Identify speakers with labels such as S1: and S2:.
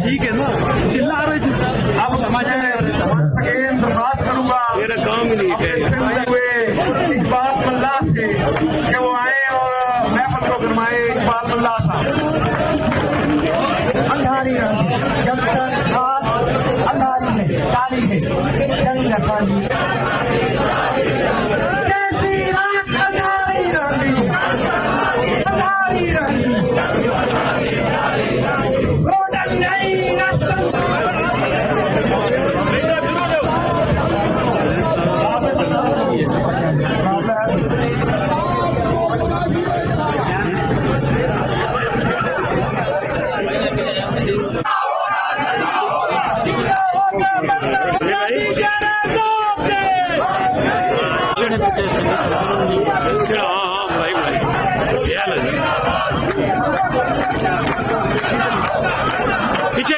S1: ठीक है ना, चिल्ला रहे अब तमाशा दरखास्त करूंगा मेरा काम ही नहीं है इकबाल मल्ला से कि वो आए और महफिल को गरमाए। इकबाल मल्ला साहब अंधारी जब तक अंधारी में काली में जंग रखानी कैसी रात अंधारी रही पीछे